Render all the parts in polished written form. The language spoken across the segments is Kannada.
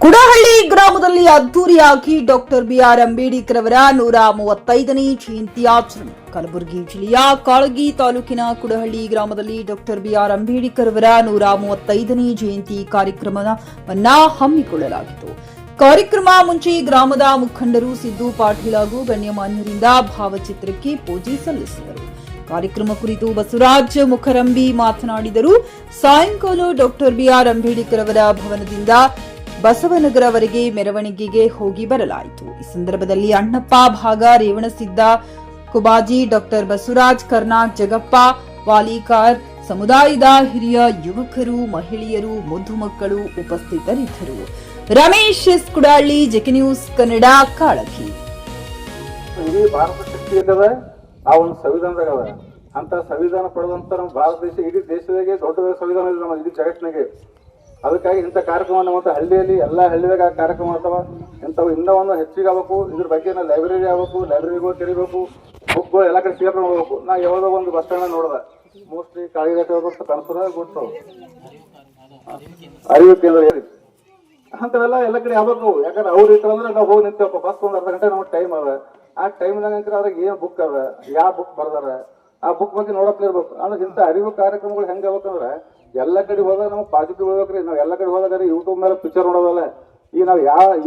ಕುಡಹಳ್ಳಿ ಗ್ರಾಮದಲ್ಲಿ ಅದ್ದೂರಿಯಾಗಿ ಡಾಕ್ಟರ್ ಬಿಆರ್ ಅಂಬೇಡ್ಕರ್ ಅವರ 135ನೇ ಜಯಂತಿ ಆಚರಣೆ. ಕಲಬುರಗಿ ಜಿಲ್ಲೆಯ ಕಾಳಗಿ ತಾಲೂಕಿನ ಕುಡಹಳ್ಳಿ ಗ್ರಾಮದಲ್ಲಿ ಡಾಕ್ಟರ್ ಬಿಆರ್ ಅಂಬೇಡ್ಕರ್ ಅವರ 135ನೇ ಜಯಂತಿ ಕಾರ್ಯಕ್ರಮವನ್ನ ಹಮ್ಮಿಕೊಳ್ಳಲಾಗಿತ್ತು. ಕಾರ್ಯಕ್ರಮ ಮುಂಚೆ ಗ್ರಾಮದ ಮುಖಂಡರು ಸಿದ್ದು ಪಾಟೀಲ್ ಹಾಗೂ ಗಣ್ಯಮಾನ್ಯರಿಂದ ಭಾವಚಿತ್ರಕ್ಕೆ ಪೂಜೆ ಸಲ್ಲಿಸಿದರು. ಕಾರ್ಯಕ್ರಮ ಕುರಿತು ಬಸವರಾಜ್ ಮುಖರಂಬಿ ಮಾತನಾಡಿದರು. ಸಾಯಂಕಾಲ ಡಾಕ್ಟರ್ ಬಿಆರ್ ಅಂಬೇಡ್ಕರ್ ಅವರ ಭವನದಿಂದ ಬಸವನಗರವರೆಗೆ ಮೆರವಣಿಗೆಗೆ ಹೋಗಿ ಬರಲಾಯಿತು. ಈ ಸಂದರ್ಭದಲ್ಲಿ ಅಣ್ಣಪ್ಪ ಭಾಗ, ರೇವಣಸಿದ್ದ ಕುಬಾಜಿ, ಡಾಕ್ಟರ್ ಬಸವರಾಜ್ ಕರ್ನಾಕ್, ಜಗಪ್ಪ ವಾಲಿಕಾರ್, ಸಮುದಾಯದ ಹಿರಿಯ ಯುವಕರು, ಮಹಿಳೆಯರು, ಮುದ್ದು ಮಕ್ಕಳು ಉಪಸ್ಥಿತರಿದ್ದರು. Ramesh S Kudahalli, JK news Kannada, Kalagi. ಇಡೀ ಭಾರತ ಶಕ್ತಿ ಇದ್ದದ ಆ ಒಂದು ಸಂವಿಧಾನದಾಗ ಅದ. ಅಂತ ಸಂವಿಧಾನ ಪಡೆದಂತ ನಮ್ಮ ಭಾರತ ದೇಶ ಇಡೀ ದೇಶದಾಗೆ ದೊಡ್ಡ ಸಂವಿಧಾನ ಇದೆ ನಮ್ಮ ಇಡೀ ಜಗತ್ತಿನಾಗೆ. ಅದಕ್ಕಾಗಿ ಇಂಥ ಕಾರ್ಯಕ್ರಮ ಮತ್ತು ಹಳ್ಳಿಯಲ್ಲಿ ಎಲ್ಲಾ ಹಳ್ಳಿದಾಗ ಕಾರ್ಯಕ್ರಮ ಆಗ್ತಾವ. ಇಂಥವು ಇನ್ನೂ ಒಂದು ಹೆಚ್ಚಿಗೆ ಆಗ್ಬೇಕು. ಇದ್ರ ಬಗ್ಗೆ ನಾವು ಲೈಬ್ರರಿ ಆಗ್ಬೇಕು, ಲೈಬ್ರರಿಗಳು ತೆರಿಬೇಕು, ಬುಕ್ಗಳು ಎಲ್ಲ ಕಡೆ ಶೇಖರಣೆ ಮಾಡ್ಬೇಕು. ನಾ ಯಾವ್ದೋ ಒಂದು ಬಸ್ ಸ್ಟ್ಯಾಂಡ್ ನೋಡ್ದೆ, ಮೋಸ್ಟ್ಲಿ ಕಾಳಿದಾಸ ಕನಸದ ಗೊತ್ತು ಅರಿವು ಕೇಂದ್ರ ಅಂತವೆಲ್ಲ ಎಲ್ಲ ಕಡೆ ಆಗ್ಬೇಕು. ಯಾಕಂದ್ರೆ ಅವ್ರು ಇಟ್ಟಂದ್ರೆ ನಾವು ಹೋಗಿ ನಿಂತೇವಪ್ಪ, ಬಸ್ ಒಂದು ಅರ್ಧ ಗಂಟೆ ನಮ್ಗೆ ಟೈಮ್ ಅದ. ಆ ಟೈಮ್ನಾಗ ಅದ್ರಾಗ ಏನ್ ಬುಕ್ ಅದ, ಯಾವ ಬುಕ್ ಬರ್ದಾರ, ಆ ಬುಕ್ ಬಗ್ಗೆ ನೋಡಕ್ ಇರ್ಬೇಕು. ಅಂದ್ರೆ ಇಂಥ ಅರಿವು ಕಾರ್ಯಕ್ರಮಗಳು ಹೆಂಗ್ ಆಗ್ಬೇಕಂದ್ರೆ ಎಲ್ಲ ಕಡೆ ಹೋದಾಗ ನಮ್ಗೆ ಪಾಸಿಟಿವ್ ಹೋಗ್ಬೇಕ್ರಿ. ನಾವ್ ಎಲ್ಲ ಕಡೆ ಹೋದಾಗ ಯೂಟ್ಯೂಬ್ ಮೇಲೆ ಪಿಕ್ಚರ್ ನೋಡೋದಲ್ಲ. ಈಗ ನಾವು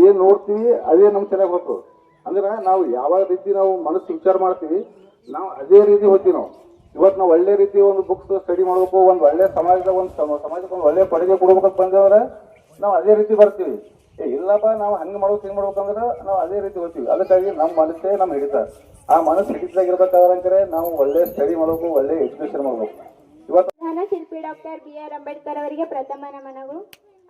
ಏನ್ ನೋಡ್ತೀವಿ ಅದೇ ನಮ್ಗೆ ಚೆನ್ನಾಗಿ ಗೊತ್ತು. ಅಂದ್ರೆ ನಾವು ಯಾವ ರೀತಿ ನಾವು ಮನಸ್ಸು ವಿಚಾರ ಮಾಡ್ತೀವಿ, ನಾವು ಅದೇ ರೀತಿ ಹೋಗ್ತೀವಿ. ನಾವು ಇವತ್ತು ನಾವು ಒಳ್ಳೆ ರೀತಿ ಒಂದು ಬುಕ್ಸ್ ಸ್ಟಡಿ ಮಾಡ್ಬೇಕು, ಒಂದು ಒಳ್ಳೆ ಸಮಾಜಕ್ಕೆ ಒಂದು ಒಳ್ಳೆ ಪಡೆಗೆ ಕೊಡ್ಬೇಕಂತ ಬಂದ್ರೆ ನಾವು ಅದೇ ರೀತಿ ಬರ್ತೀವಿ. ಇಲ್ಲಪ್ಪ ನಾವು ಹಂಗೆ ಮಾಡ್ಬೇಕು ಹಿಂಗೆ ಮಾಡ್ಬೇಕಂದ್ರೆ ನಾವು ಅದೇ ರೀತಿ ಹೋಗ್ತೀವಿ. ಅದಕ್ಕಾಗಿ ನಮ್ಮ ಮನಸ್ಸೇ ನಮ್ ಹಿಡಿತ. ಆ ಮನಸ್ಸು ಹಿಡಿತಾಗಿರ್ಬೇಕಾದ್ರೆ ನಾವು ಒಳ್ಳೆ ಸ್ಟಡಿ ಮಾಡ್ಬೇಕು, ಒಳ್ಳೆ ಎಜುಕೇಶನ್ ಮಾಡ್ಬೇಕು. ಶಿಲ್ಪಿ ಡಾಕ್ಟರ್ ಬಿಆರ್ ಅಂಬೇಡ್ಕರ್ ಅವರಿಗೆ ಪ್ರಥಮ ನಮನಗಳು.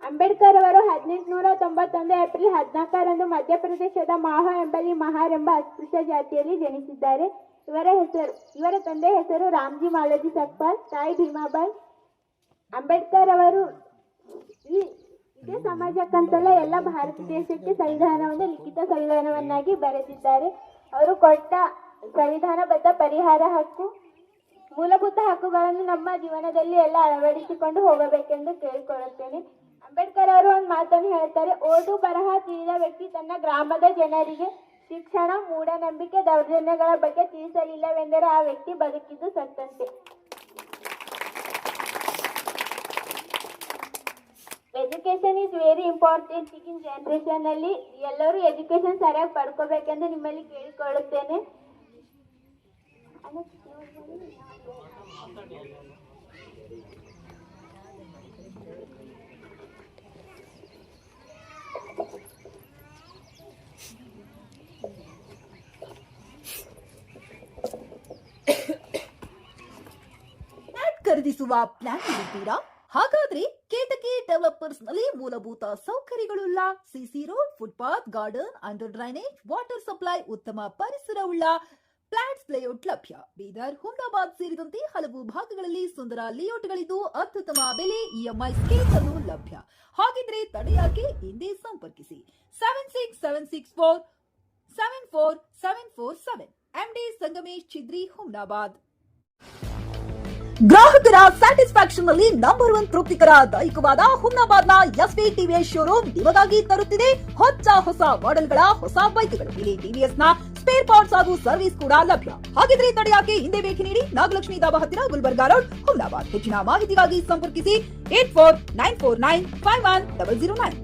ಅಂಬೇಡ್ಕರ್ ಅವರು 1891 ಏಪ್ರಿಲ್ 14ರಂದು ಮಧ್ಯಪ್ರದೇಶದ ಮಾಹಾ ಎಂಬಲ್ಲಿ ಮಹಾರ್ ಎಂಬ ಅಸ್ಪೃಶ್ಯ ಜಾತಿಯಲ್ಲಿ ಜನಿಸಿದ್ದಾರೆ. ಇವರ ತಂದೆ ಹೆಸರು ರಾಮ್ಜಿ ಮಾಲೋಜಿ ಸಕ್ಪಾಲ್, ತಾಯಿ ಭೀಮಾಬಾಯಿ. ಅಂಬೇಡ್ಕರ್ ಅವರು ಇದೇ ಸಮಾಜಕ್ಕಂತಲ್ಲ ಎಲ್ಲ ಭಾರತ ದೇಶಕ್ಕೆ ಸಂವಿಧಾನವನ್ನು ಲಿಖಿತ ಸಂವಿಧಾನವನ್ನಾಗಿ ಬರೆದಿದ್ದಾರೆ. ಅವರು ಕೊಟ್ಟ ಸಂವಿಧಾನಬದ್ಧ ಪರಿಹಾರ ಹಕ್ಕು, ಮೂಲಭೂತ ಹಕ್ಕುಗಳನ್ನು ನಮ್ಮ ಜೀವನದಲ್ಲಿ ಎಲ್ಲ ಅಳವಡಿಸಿಕೊಂಡು ಹೋಗಬೇಕೆಂದು ಕೇಳಿಕೊಳ್ಳುತ್ತೇನೆ. ಅಂಬೇಡ್ಕರ್ ಅವರು ಒಂದು ಮಾತನ್ನು ಹೇಳ್ತಾರೆ, ಓದು ಬರಹ ತಿಳಿದ ವ್ಯಕ್ತಿ ತನ್ನ ಗ್ರಾಮದ ಜನರಿಗೆ ಶಿಕ್ಷಣ, ಮೂಢನಂಬಿಕೆ, ದೌರ್ಜನ್ಯಗಳ ಬಗ್ಗೆ ತಿಳಿಸಲಿಲ್ಲವೆಂದರೆ ಆ ವ್ಯಕ್ತಿ ಬದುಕಿದ್ದು ಸತ್ತಂತೆ. ಎಜುಕೇಶನ್ ಇಸ್ ವೆರಿ ಇಂಪಾರ್ಟೆಂಟ್ ಈಗಿನ ಜನರೇಷನ್ ಅಲ್ಲಿ. ಎಲ್ಲರೂ ಎಜುಕೇಶನ್ ಸರಿಯಾಗಿ ಪಡ್ಕೋಬೇಕೆಂದು ನಿಮ್ಮಲ್ಲಿ ಕೇಳಿಕೊಳ್ಳುತ್ತೇನೆ. ಖರೀದಿಸುವ ಪ್ಲಾನ್ ಇದ್ದೀರಾ? ಹಾಗಾದ್ರೆ ಕೇತಕಿ ಡೆವಲಪರ್ಸ್ ನಲ್ಲಿ ಮೂಲಭೂತ ಸೌಕರ್ಯಗಳುಳ್ಳ CC road, footpath, garden, under drainage, water supply, ಉತ್ತಮ ಪರಿಸರವುಳ್ಳ ಫ್ಲಾಟ್ಸ್ ಲೇಔಟ್ ಲಭ್ಯ. ಬೀದರ್, ಹುಮ್ನಾಬಾದ್ ಸೇರಿದಂತೆ ಹಲವು ಭಾಗಗಳಲ್ಲಿ ಸುಂದರ ಲೇಔಟ್ಗಳಿದ್ದು ಅತ್ಯುತ್ತಮ ಬೆಲೆ, ಇಎಂಐ ಸ್ಕೀಮ್ ಅನ್ನು ಲಭ್ಯ. ಹಾಗಿದ್ರೆ ತಡೆಯಾಕೆ ಹಿಂದೆ ಸಂಪರ್ಕಿಸಿ 7676474747. MD ಸಂಗಮೇಶ್ ಚಿದ್ರಿ, ಹುಮ್ನಾಬಾದ್. ಗ್ರಾಹಕರ ಸ್ಯಾಟಿಸ್ಫ್ಯಾಕ್ಷನ್ ನಲ್ಲಿ ನಂಬರ್ 1 ತೃಪ್ತಿಕರ ದೈಹಿಕವಾದ ಹುಮ್ನಾಬಾದ್ನ ಎಸ್ವಿ ಟಿವಿಎಸ್ ಶೋರೂಮ್ ನಿಮಗಾಗಿ ತರುತ್ತಿದೆ ಹೊಸ ಮಾಡೆಲ್ಗಳ ಹೊಸ ಬೈಕ್ಗಳು. ಇಲ್ಲಿ ಟಿವಿಎಸ್ ನ ಸ್ಪೇರ್ ಪಾರ್ಟ್ಸ್ ಹಾಗೂ ಸರ್ವಿಸ್ ಕೂಡ ಲಭ್ಯ. ಹಾಗಿದ್ರೆ ತಡೆಯಾಕೆ ಹಿಂದೆ ಭೇಟಿ ನೀಡಿ ನಾಗಲಕ್ಷ್ಮಿ ದಾಬಾ ಹತ್ತಿರ, ಗುಲ್ಬರ್ಗಾ ರೋಡ್, ಹುಮ್ನಾಬಾದ್. ಹೆಚ್ಚಿನ ಮಾಹಿತಿಗಾಗಿ ಸಂಪರ್ಕಿಸಿ 8494951009.